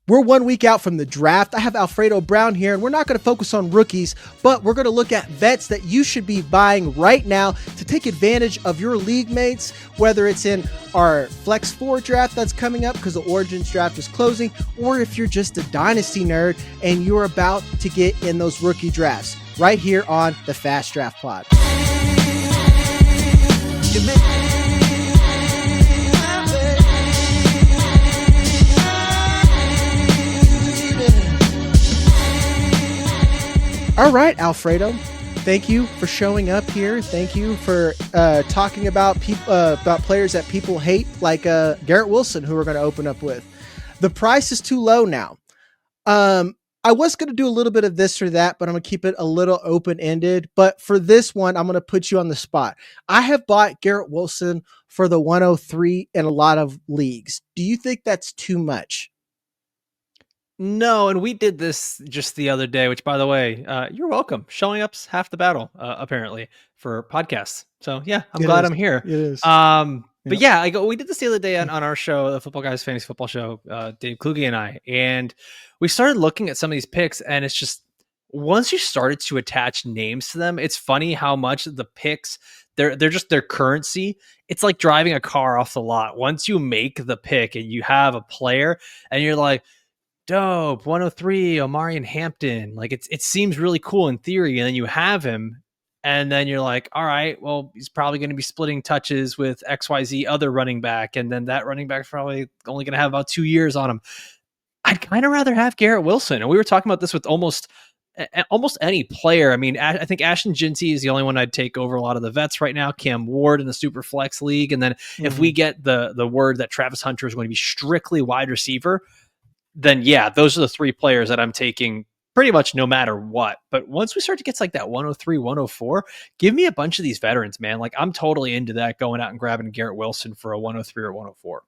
We're 1 week out from the draft. I have Alfredo Brown here, and we're not going to focus on rookies, but we're going to look at vets that you should be buying right now to take advantage of your league mates, whether it's in our Flex 4 draft that's coming up because the Origins draft is closing, or if you're just a dynasty nerd and you're about to get in those rookie drafts right here on the Fast Draft Pod. All right, Alfredo, thank you for showing up here. Thank you for talking about players that people hate, like Garrett Wilson, who we're going to open up with. The price is too low now. I was going to do a little bit of this or that, but I'm going to keep it a little open-ended. But for this one, I'm going to put you on the spot. I have bought Garrett Wilson for the 103 in a lot of leagues. Do you think that's too much? No, and we did this just the other day, which, by the way, you're welcome. Showing up's half the battle, apparently, for podcasts. So, yeah, I'm glad I'm here. It is. But yeah, we did this the other day on our show, the Football Guys Fantasy Football Show, Dave Kluge and I, and we started looking at some of these picks, and it's just, once you started to attach names to them, it's funny how much the picks, they're just their currency. It's like driving a car off the lot. Once you make the pick and you have a player, and you're like, dope, 103, Omarion Hampton. Like it seems really cool in theory. And then you have him, and then you're like, all right, well, he's probably going to be splitting touches with XYZ other running back. And then that running back's probably only going to have about 2 years on him. I'd kind of rather have Garrett Wilson. And we were talking about this with almost any player. I mean, I think Ashton Jinty is the only one I'd take over a lot of the vets right now. Cam Ward in the super flex league. And then if we get the word that Travis Hunter is going to be strictly wide receiver, then yeah, those are the three players that I'm taking pretty much no matter what. But once we start to get to like that 103, 104, give me a bunch of these veterans, man. Like I'm totally into that, going out and grabbing Garrett Wilson for a 103 or 104.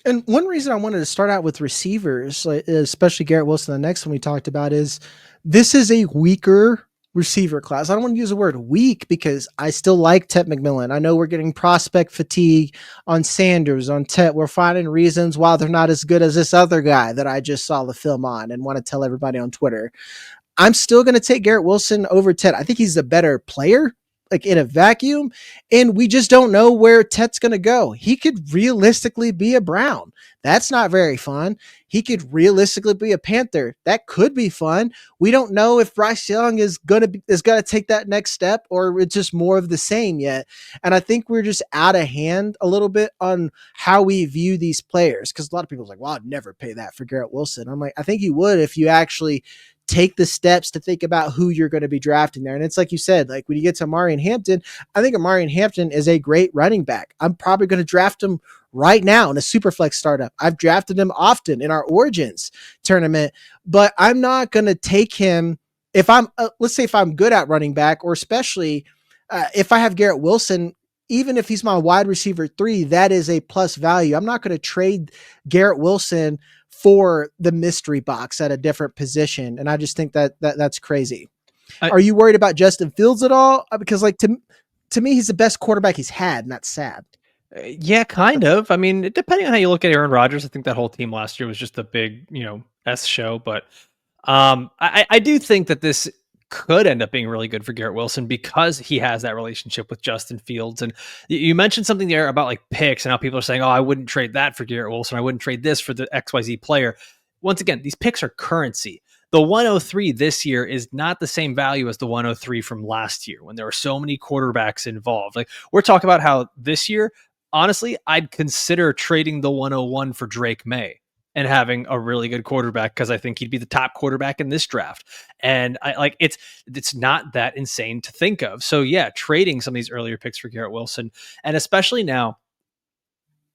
And one reason I wanted to start out with receivers, especially Garrett Wilson, the next one we talked about, is this is a weaker receiver class. I don't want to use the word weak because I still like Tet McMillan. I know we're getting prospect fatigue on Sanders, on Tet. We're finding reasons why they're not as good as this other guy that I just saw the film on and want to tell everybody on Twitter. I'm still going to take Garrett Wilson over Tet. I think he's a better player, like in a vacuum, and we just don't know where Tet's going to go. He could realistically be a Brown. That's not very fun. He could realistically be a Panther. That could be fun. We don't know if Bryce Young is going to take that next step, or it's just more of the same yet. And I think we're just out of hand a little bit on how we view these players, because a lot of people are like, well, I'd never pay that for Garrett Wilson. I'm like, I think you would if you actually take the steps to think about who you're going to be drafting there. And it's like you said, like when you get to Omarion Hampton, I think Omarion Hampton is a great running back. I'm probably going to draft him right now in a Superflex startup. I've drafted him often in our Origins tournament, but I'm not going to take him if I'm, let's say if I'm good at running back, or especially if I have Garrett Wilson, even if he's my wide receiver 3, that is a plus value. I'm not going to trade Garrett Wilson for the mystery box at a different position. And I just think that's crazy. Are you worried about Justin Fields at all? Because like to me, he's the best quarterback he's had, and that's sad. Yeah, kind of. I mean, depending on how you look at Aaron Rodgers, I think that whole team last year was just a big, S show. But I do think that this could end up being really good for Garrett Wilson because he has that relationship with Justin Fields. And you mentioned something there about like picks and how people are saying, oh, I wouldn't trade that for Garrett Wilson. I wouldn't trade this for the XYZ player. Once again, these picks are currency. The 103 this year is not the same value as the 103 from last year when there were so many quarterbacks involved. Like we're talking about how this year, honestly, I'd consider trading the 101 for Drake May and having a really good quarterback, because I think he'd be the top quarterback in this draft. And it's not that insane to think of. So yeah, trading some of these earlier picks for Garrett Wilson, and especially now,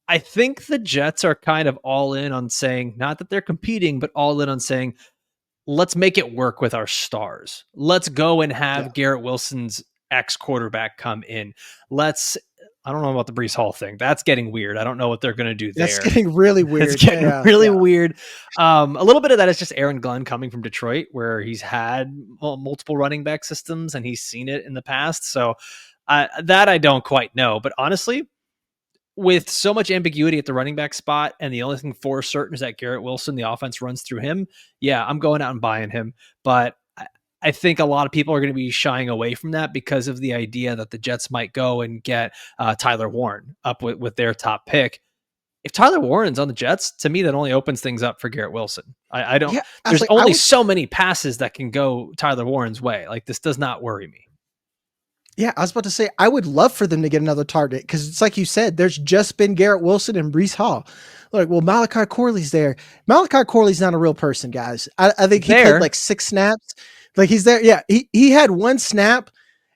I think the Jets are kind of all in on saying, not that they're competing, but all in on saying, let's make it work with our stars. Let's go and have Garrett Wilson's ex-quarterback come in. I don't know about the Breece Hall thing. That's getting weird. I don't know what they're going to do there. That's getting really weird. It's getting really weird. A little bit of that is just Aaron Glenn coming from Detroit, where he's had multiple running back systems and he's seen it in the past. So that I don't quite know. But honestly, with so much ambiguity at the running back spot, and the only thing for certain is that Garrett Wilson, the offense runs through him. Yeah, I'm going out and buying him. But I think a lot of people are going to be shying away from that because of the idea that the Jets might go and get Tyler Warren up with their top pick. If Tyler Warren's on the Jets, to me, that only opens things up for Garrett Wilson. I don't, Yeah, I was there's like, only so many passes that can go Tyler Warren's way. Like, this does not worry me. yeah, I was about to say, I would love for them to get another target because it's like you said, there's just been Garrett Wilson and Breece Hall. Like, well, Malachi Corley's there. Malachi Corley's not a real person, guys. I think he played like 6 snaps. Like, he's there. Yeah, he had 1 snap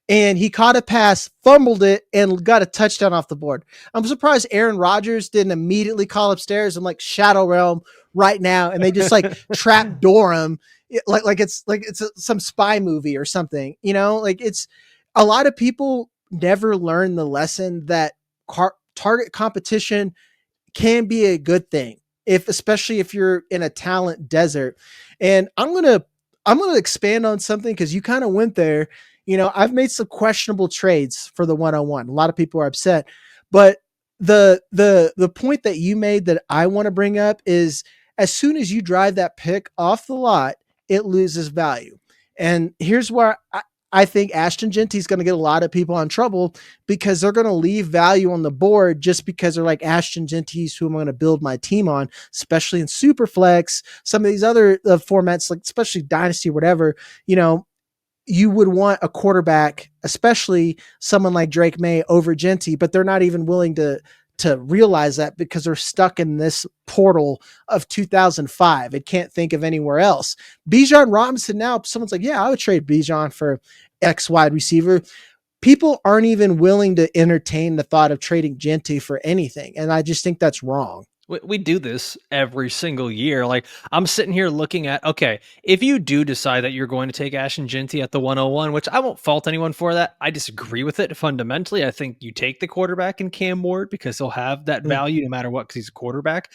and he caught a pass, fumbled it, and got a touchdown off the board. I'm surprised Aaron Rodgers didn't immediately call upstairs and like Shadow Realm right now, and they just like trap door him like it's some spy movie or something. You know, like it's a lot of people never learn the lesson that target competition can be a good thing, especially if you're in a talent desert. And I'm gonna expand on something because you kind of went there. You know, I've made some questionable trades for the 101. A lot of people are upset, but the point that you made that I want to bring up is as soon as you drive that pick off the lot, it loses value. And here's where I think Ashton Genty's going to get a lot of people in trouble because they're going to leave value on the board just because they're like Ashton Genty's who I'm going to build my team on, especially in Superflex, some of these other formats, like especially Dynasty, whatever, you know, you would want a quarterback, especially someone like Drake May over Genty, but they're not even willing to realize that because they're stuck in this portal of 2005. It can't think of anywhere else. Bijan Robinson now, someone's like, yeah, I would trade Bijan for X wide receiver. People aren't even willing to entertain the thought of trading Genty for anything. And I just think that's wrong. We do this every single year. Like, I'm sitting here looking at, okay, if you do decide that you're going to take Ashton Genty at the 101, which I won't fault anyone for that. I disagree with it fundamentally. I think you take the quarterback in Cam Ward because he'll have that value no matter what, because he's a quarterback.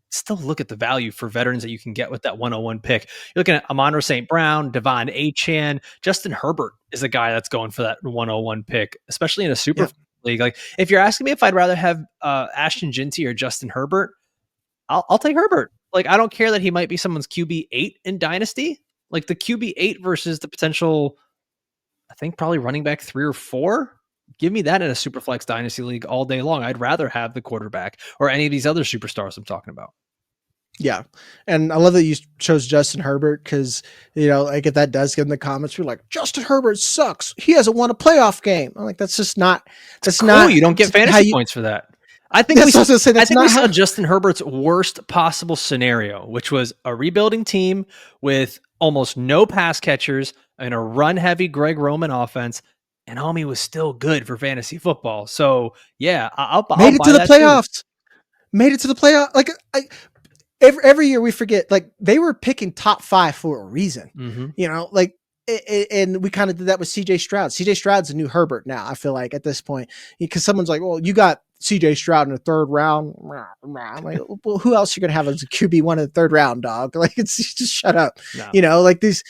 Still look at the value for veterans that you can get with that 101 pick. You're looking at Amon St. Brown, Devon Achane, Justin Herbert is a guy that's going for that 101 pick, especially in a super league. Like, if you're asking me if I'd rather have Ashton Genty or Justin Herbert, I'll take Herbert. Like, I don't care that he might be someone's QB 8 in Dynasty. Like, the QB 8 versus the potential, I think probably running back 3 or 4. Give me that in a Superflex Dynasty league all day long. I'd rather have the quarterback or any of these other superstars I'm talking about. Yeah. And I love that you chose Justin Herbert because, you know, like if that does get in the comments, you're like, Justin Herbert sucks. He hasn't won a playoff game. I'm like, that's just not, that's not. You don't get fantasy points for that. I think we saw Justin Herbert's worst possible scenario, which was a rebuilding team with almost no pass catchers and a run-heavy Greg Roman offense, and homie was still good for fantasy football. So, yeah, I'll made it to the playoffs. Made it to the playoff. Like, every year we forget, like they were picking top 5 for a reason, you know, like, and we kind of did that with CJ Stroud. CJ Stroud's a new Herbert now, I feel like, at this point, because someone's like, well, you got CJ Stroud in the 3rd round. I'm like, well, who else you're going to have as a QB1 in the 3rd round, dog? Like, it's just shut up. No. You know, like these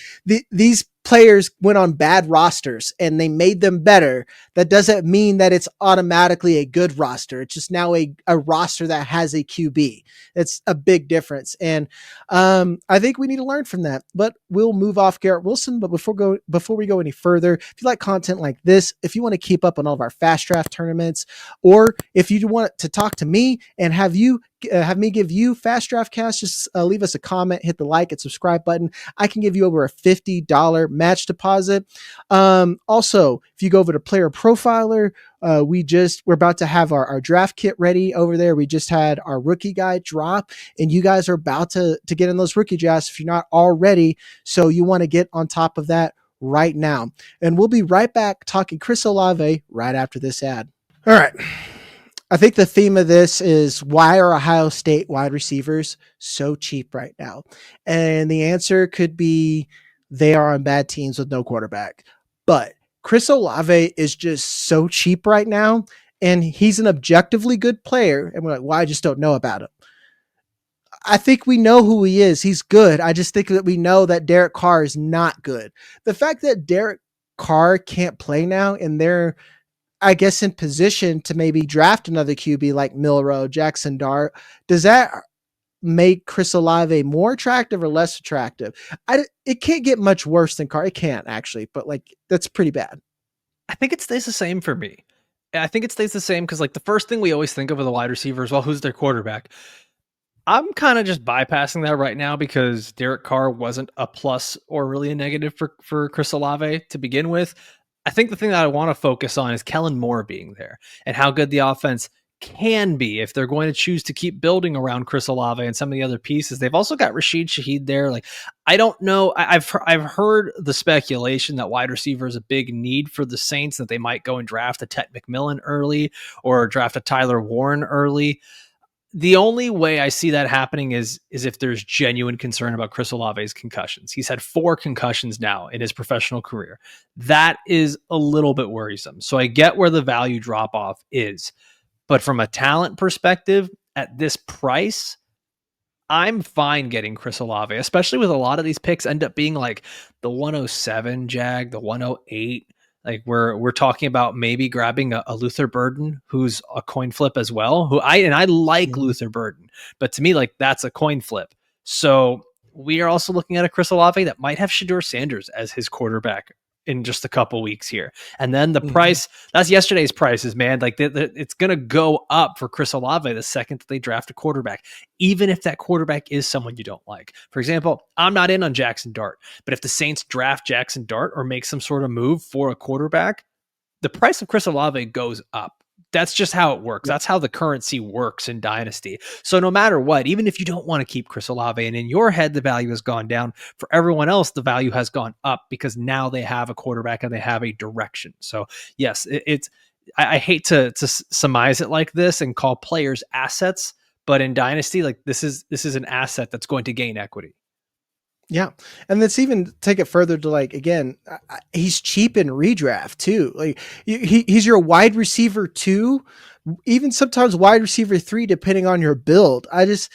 players went on bad rosters and they made them better. That doesn't mean that it's automatically a good roster. It's just now a roster that has a QB. It's a big difference. And I think we need to learn from that, but we'll move off Garrett Wilson. But before we go any further, if you like content like this, if you want to keep up on all of our fast draft tournaments, or if you want to talk to me and have me give you fast draft casts, just leave us a comment, hit the like and subscribe button. I can give you over a $50 match deposit. Also, if you go over to Player Profiler, we're about to have our draft kit ready over there. We just had our rookie guide drop, and you guys are about to get in those rookie drafts if you're not already. So you want to get on top of that right now. And we'll be right back talking Chris Olave right after this ad. All right. I think the theme of this is, why are Ohio State wide receivers so cheap right now? And the answer could be they are on bad teams with no quarterback. But Chris Olave is just so cheap right now, and he's an objectively good player. And we're like, well, I just don't know about him. I think we know who he is. He's good. I just think that we know that Derek Carr is not good. The fact that Derek Carr can't play now, and they're I guess, in position to maybe draft another QB like Milrow, Jackson Dart. Does that make Chris Olave more attractive or less attractive? It can't get much worse than Carr. It can't actually, but like that's pretty bad. I think it stays the same for me. I think it stays the same because like the first thing we always think of with a wide receiver is, well, who's their quarterback? I'm kind of just bypassing that right now because Derek Carr wasn't a plus or really a negative for Chris Olave to begin with. I think the thing that I want to focus on is Kellen Moore being there and how good the offense can be if they're going to choose to keep building around Chris Olave and some of the other pieces. They've also got Rashid Shaheed there. Like, I don't know. I've heard the speculation that wide receiver is a big need for the Saints, that they might go and draft a Tet McMillan early or draft a Tyler Warren early. The only way I see that happening is if there's genuine concern about Chris Olave's concussions. He's had 4 concussions now in his professional career. That is a little bit worrisome. So I get where the value drop off is. But from a talent perspective, at this price, I'm fine getting Chris Olave, especially with a lot of these picks end up being like the 107 Jag, the 108. Like we're talking about maybe grabbing a Luther Burden, who's a coin flip as well. I like Luther Burden, but to me, like that's a coin flip. So we are also looking at a Chris Olave that might have Shedeur Sanders as his quarterback in just a couple weeks here. And then the price, that's yesterday's prices, man. Like it's going to go up for Chris Olave the second that they draft a quarterback, even if that quarterback is someone you don't like. For example, I'm not in on Jackson Dart, but if the Saints draft Jackson Dart or make some sort of move for a quarterback, the price of Chris Olave goes up. That's just how it works. That's how the currency works in Dynasty. So no matter what, even if you don't want to keep Chris Olave and in your head the value has gone down, for everyone else the value has gone up because now they have a quarterback and they have a direction. So yes, I hate to surmise it like this and call players assets, but in Dynasty, like this is an asset that's going to gain equity. Yeah. And let's even take it further to like, again, he's cheap in redraft too. Like he's your wide receiver 2, even sometimes wide receiver 3, depending on your build. I just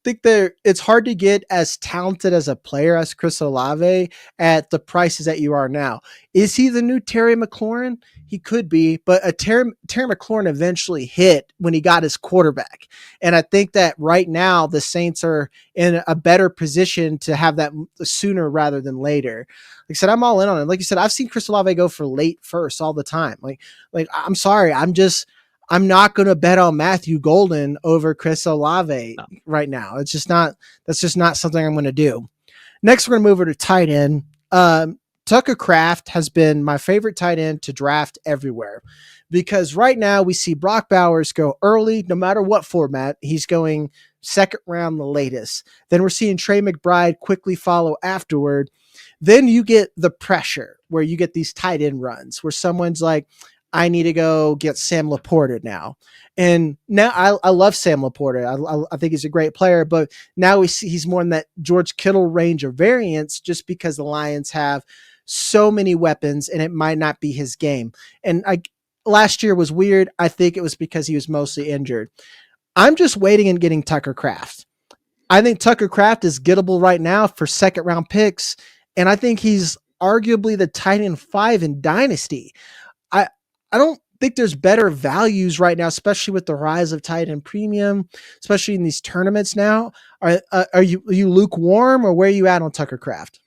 think that it's hard to get as talented as a player as Chris Olave at the prices that you are now. Is he the new Terry McLaurin? He could be, but Terry McLaurin eventually hit when he got his quarterback. And I think that right now the Saints are in a better position to have that sooner rather than later. Like I said, I'm all in on it. Like you said, I've seen Chris Olave go for late first all the time. Like I'm sorry. I'm not going to bet on Matthew Golden over Chris Olave right now. That's just not something I'm going to do. Next, we're going to move over to tight end. Tucker Kraft has been my favorite tight end to draft everywhere because right now we see Brock Bowers go early, no matter what format. He's going second round, the latest. Then we're seeing Trey McBride quickly follow afterward. Then you get the pressure where you get these tight end runs where someone's like, I need to go get Sam Laporta now. And now I love Sam Laporta. I think he's a great player, but now we see he's more in that George Kittle range of variance just because the Lions have so many weapons and it might not be his game. And last year was weird. I think it was because he was mostly injured. I'm just waiting and getting Tucker Kraft. I think Tucker Kraft is gettable right now for second round picks. And I think he's arguably the tight end 5 in Dynasty. I don't think there's better values right now, especially with the rise of tight end premium, especially in these tournaments now. Are you lukewarm, or where are you at on Tucker Kraft?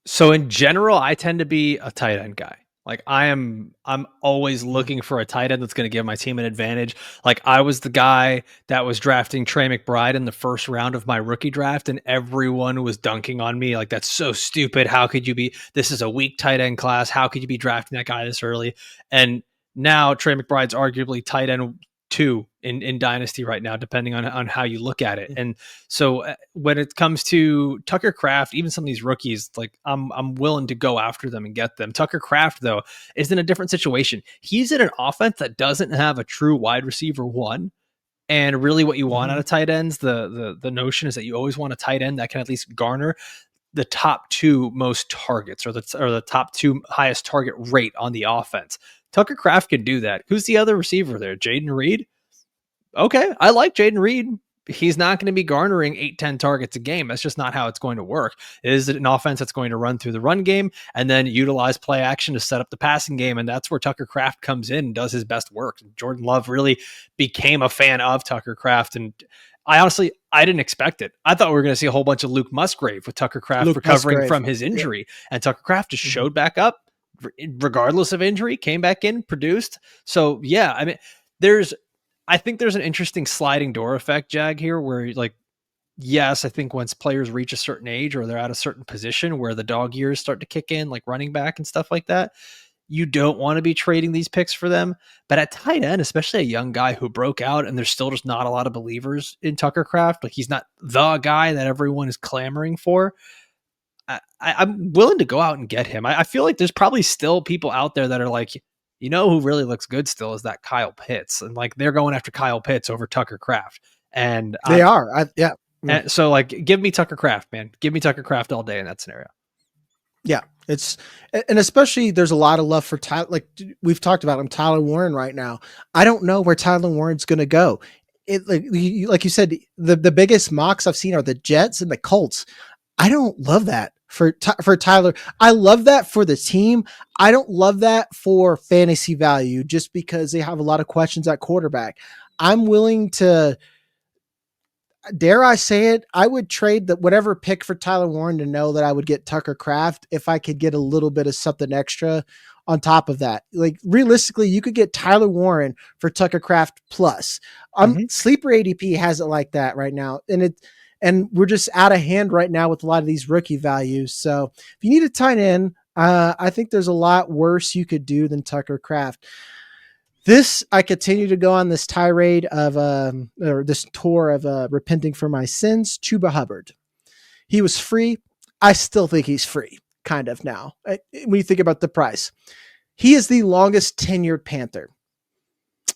So in general, I tend to be a tight end guy. Like I'm always looking for a tight end that's going to give my team an advantage. Like I was the guy that was drafting Trey McBride in the first round of my rookie draft, and everyone was dunking on me. Like, that's so stupid. How could you be, this is a weak tight end class. How could you be drafting that guy this early? And now Trey McBride's arguably tight end 2 in Dynasty right now, depending on how you look at it. And so when it comes to Tucker Kraft, even some of these rookies, like I'm willing to go after them and get them. Tucker Kraft, though, is in a different situation. He's in an offense that doesn't have a true wide receiver 1. And really what you want out of tight ends, the notion is that you always want a tight end that can at least garner the top 2 most targets or the top 2 highest target rate on the offense. Tucker Kraft can do that. Who's the other receiver there? Jaden Reed? Okay, I like Jaden Reed. he's not going to be garnering 8-10 targets a game. That's just not how it's going to work. It is an offense that's going to run through the run game and then utilize play action to set up the passing game. And that's where Tucker Kraft comes in and does his best work. Jordan Love really became a fan of Tucker Kraft. And I didn't expect it. I thought we were going to see a whole bunch of Luke Musgrave with Tucker Kraft recovering from his injury. Yeah. And Tucker Kraft just showed back up regardless of injury, came back in, produced. So yeah, I mean, I think there's an interesting sliding door effect, Jag, here, where like, yes, I think once players reach a certain age or they're at a certain position where the dog years start to kick in, like running back and stuff like that, you don't want to be trading these picks for them. But at tight end, especially a young guy who broke out and there's still just not a lot of believers in Tucker Kraft, like he's not the guy that everyone is clamoring for. I'm willing to go out and get him. I feel like there's probably still people out there that are like, you know, who really looks good still is that Kyle Pitts. And like, they're going after Kyle Pitts over Tucker Kraft. And they are. Yeah. And so like, give me Tucker Kraft, man. Give me Tucker Kraft all day in that scenario. Yeah. And especially there's a lot of love for Tyler. Like we've talked about him, Tyler Warren right now. I don't know where Tyler Warren's going to go. Like you said, the biggest mocks I've seen are the Jets and the Colts. I don't love that for Tyler. I love that for the team. I don't love that for fantasy value just because they have a lot of questions at quarterback. I'm willing to, dare I say it, I would trade whatever pick for Tyler Warren to know that I would get Tucker Kraft if I could get a little bit of something extra on top of that. Like realistically, you could get Tyler Warren for Tucker Kraft plus. Sleeper ADP has it like that right now. And we're just out of hand right now with a lot of these rookie values. So if you need a tight end, I think there's a lot worse you could do than Tucker Kraft. I continue to go on this tirade of, or this tour of repenting for my sins. Chuba Hubbard. He was free. I still think he's free, kind of now. When you think about the price, he is the longest tenured Panther.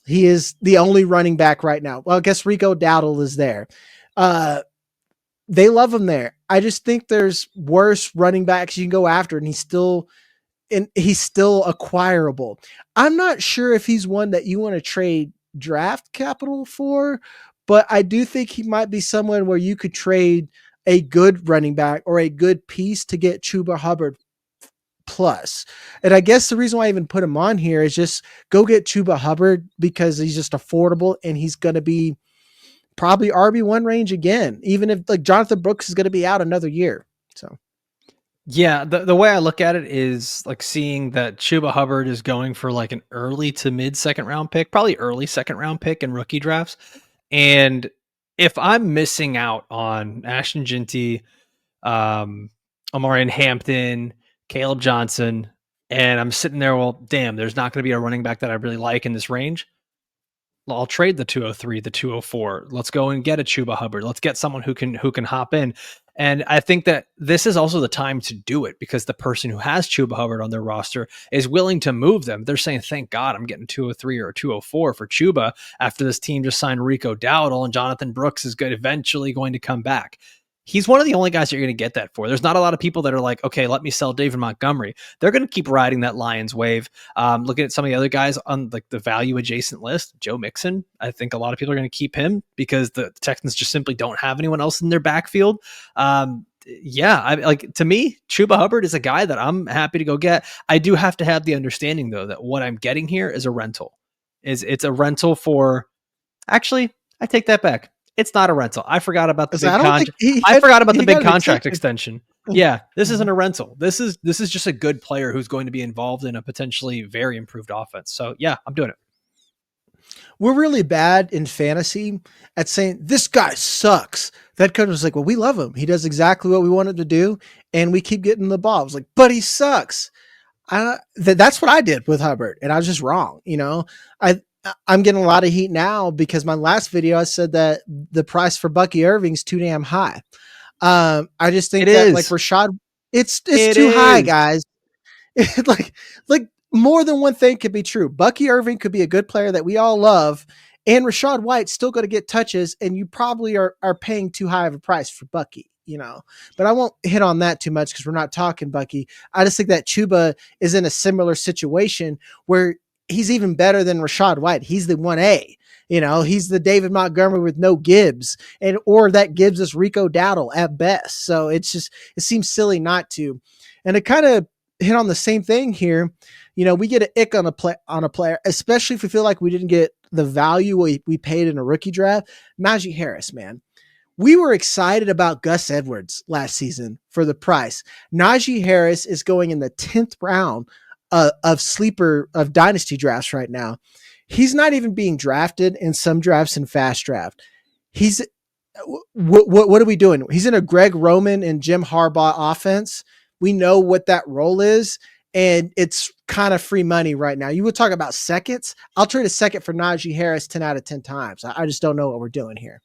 He is the only running back right now. Well, I guess Rico Dowdle is there. They love him there. I just think there's worse running backs you can go after, and he's still acquirable. I'm not sure if he's one that you want to trade draft capital for, but I do think he might be someone where you could trade a good running back or a good piece to get Chuba Hubbard plus. And I guess the reason why I even put him on here is just go get Chuba Hubbard because he's just affordable and he's going to be probably RB1 range again, even if like Jonathan Brooks is going to be out another year. So yeah, the way I look at it is like seeing that Chuba Hubbard is going for like an early to mid second round pick, probably early second round pick in rookie drafts. And if I'm missing out on Ashton Jinty, Omarion Hampton, Caleb Johnson, and I'm sitting there, well, damn, there's not going to be a running back that I really like in this range. I'll trade the 203, the 204. Let's go and get a Chuba Hubbard. Let's get someone who can hop in. And I think that this is also the time to do it because the person who has Chuba Hubbard on their roster is willing to move them. They're saying, thank God I'm getting 203 or 204 for Chuba after this team just signed Rico Dowdle and Jonathan Brooks is eventually going to come back. He's one of the only guys that you're going to get that for. There's not a lot of people that are like, okay, let me sell David Montgomery. They're going to keep riding that Lions wave. Looking at some of the other guys on like the value adjacent list, Joe Mixon, I think a lot of people are going to keep him because the Texans just simply don't have anyone else in their backfield. To me, Chuba Hubbard is a guy that I'm happy to go get. I do have to have the understanding though, that what I'm getting here is a rental. It's a rental for, actually, I take that back. It's not a rental. I forgot about the big contract extension. Yeah, this isn't a rental. This is just a good player who's going to be involved in a potentially very improved offense. So yeah, I'm doing it. We're really bad in fantasy at saying this guy sucks. That coach was like, well, we love him. He does exactly what we want him to do, and we keep getting the ball. I was like, but he sucks. That's what I did with Hubbard, and I was just wrong. You know, I'm getting a lot of heat now because my last video, I said that the price for Bucky Irving's too damn high. I just think like Rashad, it's too high, guys. like more than one thing could be true. Bucky Irving could be a good player that we all love, and Rashad White's still going to get touches, and you probably are paying too high of a price for Bucky, you know. But I won't hit on that too much because we're not talking Bucky. I just think that Chuba is in a similar situation where he's even better than Rachaad White. He's the 1A. He's the David Montgomery with no Gibbs, or that Gibbs is Rico Dowdle at best. So it seems silly not to. And it kind of hit on the same thing here. We get an ick on a player, especially if we feel like we didn't get the value we paid in a rookie draft. Najee Harris, man. We were excited about Gus Edwards last season for the price. Najee Harris is going in the 10th round of dynasty drafts right now. He's not even being drafted in some drafts in fast draft. He's what are we doing? He's in a Greg Roman and Jim Harbaugh offense. We know what that role is, and it's kind of free money right now. You would talk about seconds. I'll trade a second for Najee Harris 10 out of 10 times. I just don't know what we're doing here.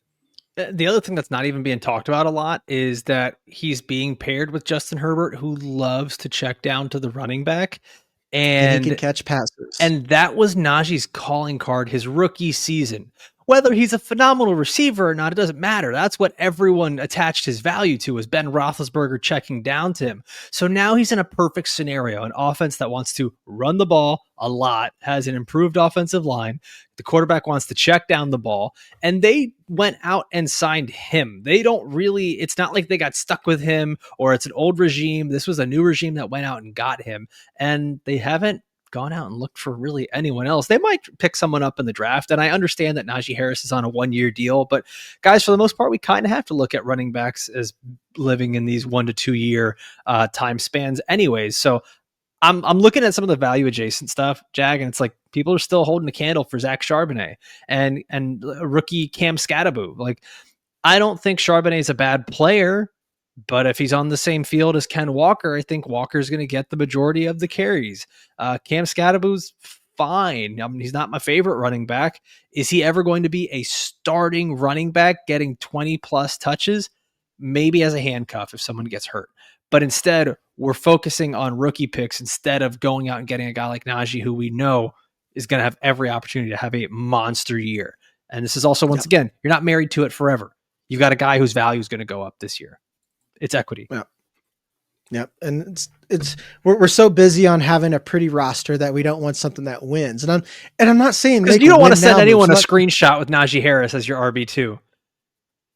The other thing that's not even being talked about a lot is that he's being paired with Justin Herbert, who loves to check down to the running back. And he can catch passes. And that was Najee's calling card his rookie season. Whether he's a phenomenal receiver or not, it doesn't matter. That's what everyone attached his value to, was Ben Roethlisberger checking down to him. So now he's in a perfect scenario, an offense that wants to run the ball a lot, has an improved offensive line. The quarterback wants to check down the ball, and they went out and signed him. It's not like they got stuck with him or it's an old regime. This was a new regime that went out and got him, and they haven't gone out and looked for really anyone else. They might pick someone up in the draft, and I understand that Najee Harris is on a 1-year deal, but guys, for the most part, we kind of have to look at running backs as living in these 1 to 2 year time spans anyways. So I'm looking at some of the value adjacent stuff, Jag, and it's like people are still holding a candle for Zach Charbonnet and rookie Cam Skattebo. Like, I don't think Charbonnet is a bad player, but if he's on the same field as Ken Walker, I think Walker's going to get the majority of the carries. Cam Skattebo's fine. I mean, he's not my favorite running back. Is he ever going to be a starting running back getting 20 plus touches? Maybe as a handcuff if someone gets hurt. But instead, we're focusing on rookie picks instead of going out and getting a guy like Najee, who we know is going to have every opportunity to have a monster year. And this is also, once again, you're not married to it forever. You've got a guy whose value is going to go up this year. It's equity. Yeah. And we're so busy on having a pretty roster that we don't want something that wins. And I'm not saying, because you don't want to send anyone a screenshot with Najee Harris as your RB2.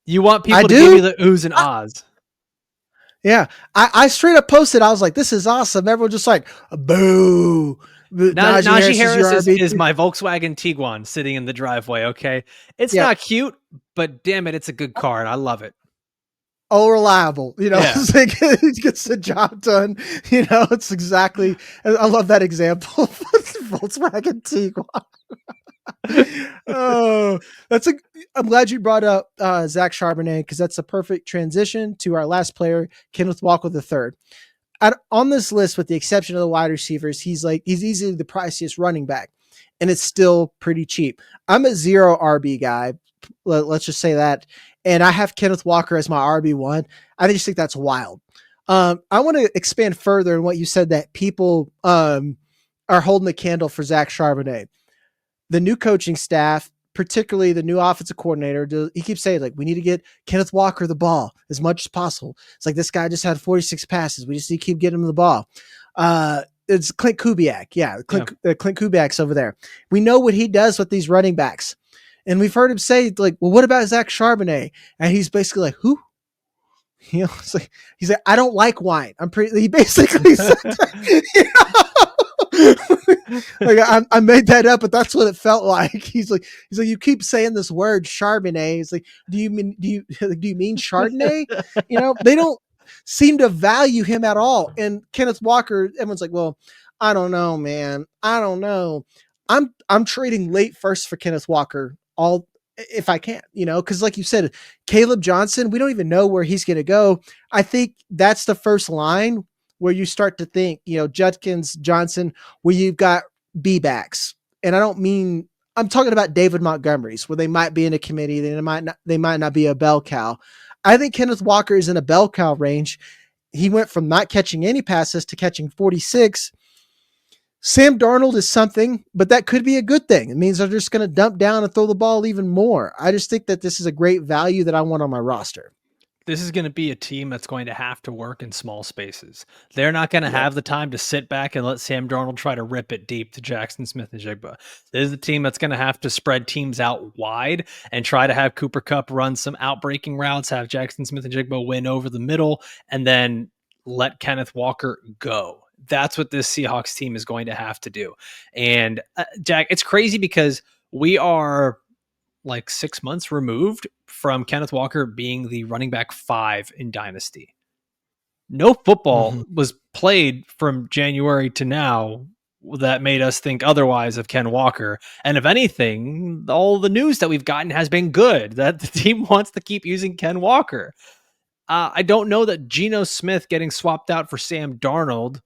You want people to give you the oohs and ahs. Yeah. I straight up posted, I was like, this is awesome. Everyone just like, boo. Najee Harris is my Volkswagen Tiguan sitting in the driveway. Okay. It's not cute, but damn it, it's a good car. And I love it. Oh, reliable, It's like, he gets the job done. It's exactly, I love that example. Volkswagen Tiguan. I'm glad you brought up Zach Charbonnet, because that's a perfect transition to our last player, Kenneth Walker III. On this list, with the exception of the wide receivers, he's easily the priciest running back, and it's still pretty cheap. I'm a 0 RB guy. Let's just say that. And I have Kenneth Walker as my RB1. I just think that's wild. I want to expand further on what you said, that people are holding the candle for Zach Charbonnet. The new coaching staff, particularly the new offensive coordinator, he keeps saying, like, we need to get Kenneth Walker the ball as much as possible. It's like, this guy just had 46 passes. We just need to keep getting him the ball. It's Clint Kubiak. Yeah, Clint Kubiak's over there. We know what he does with these running backs. And we've heard him say, like, well, what about Zach Charbonnet? And he's basically like, who? It's like, he's like, I don't like wine. He basically said that. Like, I made that up, but that's what it felt like. He's like, you keep saying this word Charbonnet. He's like, do you mean Chardonnay? They don't seem to value him at all. And Kenneth Walker, everyone's like, well, I don't know, man. I don't know. I'm trading late first for Kenneth Walker if I can, because like you said, Caleb Johnson, we don't even know where he's going to go. I think that's the first line where you start to think, Judkins, Johnson, where you've got B-backs. And I'm talking about David Montgomery's, where they might be in a committee, they might not be a bell cow. I think Kenneth Walker is in a bell cow range. He went from not catching any passes to catching 46. Sam Darnold is something, but that could be a good thing. It means they're just going to dump down and throw the ball even more. I just think that this is a great value that I want on my roster. this is going to be a team that's going to have to work in small spaces. They're not going to have the time to sit back and let Sam Darnold try to rip it deep to Jackson Smith and Jigba. This is the team that's going to have to spread teams out wide and try to have Cooper Kupp run some outbreaking routes, have Jackson Smith and Jigba win over the middle, and then let Kenneth Walker go. That's what this Seahawks team is going to have to do. And Jack, it's crazy because we are like 6 months removed from Kenneth Walker being the running back 5 in Dynasty. No football was played from January to now that made us think otherwise of Ken Walker. And if anything, all the news that we've gotten has been good, that the team wants to keep using Ken Walker. I don't know that Geno Smith getting swapped out for Sam Darnold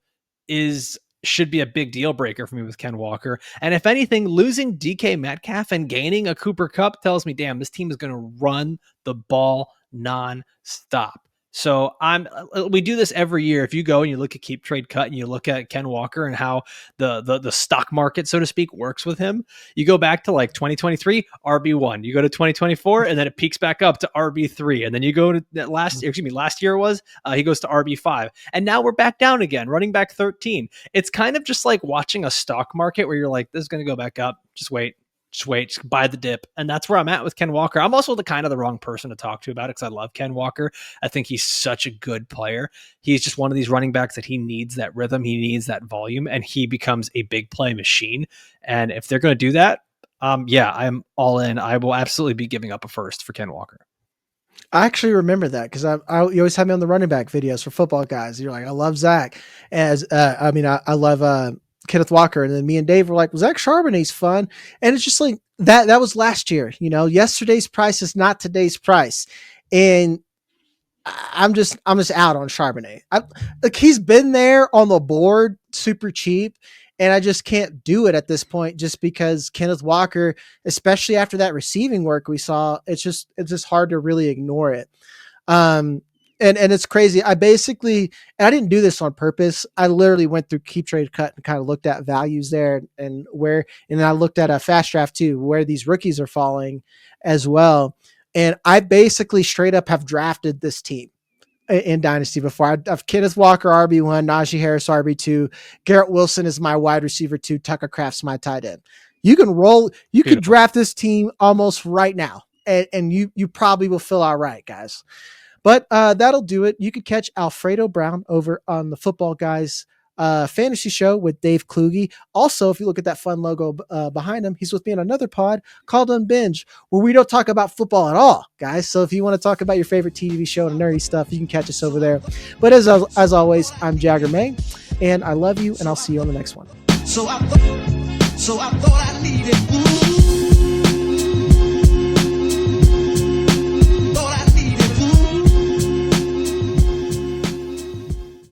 should be a big deal breaker for me with Ken Walker. And if anything, losing DK Metcalf and gaining a Cooper Kupp tells me, damn, this team is going to run the ball non-stop. So we do this every year. If you go and you look at Keep Trade Cut and you look at Ken Walker and how the stock market, so to speak, works with him, you go back to like 2023, RB1. You go to 2024, and then it peaks back up to RB3. And then you go to last year was, he goes to RB5. And now we're back down again, running back 13. It's kind of just like watching a stock market where you're like, this is going to go back up. Just wait, just buy the dip. And that's where I'm at with Ken Walker. I'm also the wrong person to talk to about it because I love Ken Walker. I think he's such a good player. He's just one of these running backs that he needs that rhythm. He needs that volume, and he becomes a big play machine. And if they're going to do that, I'm all in. I will absolutely be giving up a first for Ken Walker. I actually remember that because you always have me on the running back videos for football guys. You're like, I love Zach. I love Kenneth Walker. And then me and Dave were like, well, Zach Charbonnet's fun. And it's just like that was last year. Yesterday's price is not today's price. And I'm just out on Charbonnet. He's been there on the board super cheap, and I just can't do it at this point just because Kenneth Walker, especially after that receiving work we saw, it's just hard to really ignore it. And it's crazy. I didn't do this on purpose. I literally went through Keep Trade Cut and kind of looked at values there and I looked at a Fast Draft too, where these rookies are falling as well. And I basically straight up have drafted this team in Dynasty before. I've Kenneth Walker RB1, Najee Harris RB2, Garrett Wilson is my wide receiver 2, Tucker Kraft's my tight end. You could draft this team almost right now, and you probably will feel all right, guys. But that'll do it. You could catch Alfredo Brown over on the Football Guys fantasy show with Dave Kluge. Also, if you look at that fun logo behind him, he's with me on another pod called Unbinge, where we don't talk about football at all, guys. So if you want to talk about your favorite TV show and nerdy stuff, you can catch us over there. But as always, I'm Jagger May, and I love you, and I'll see you on the next one. So I thought I needed.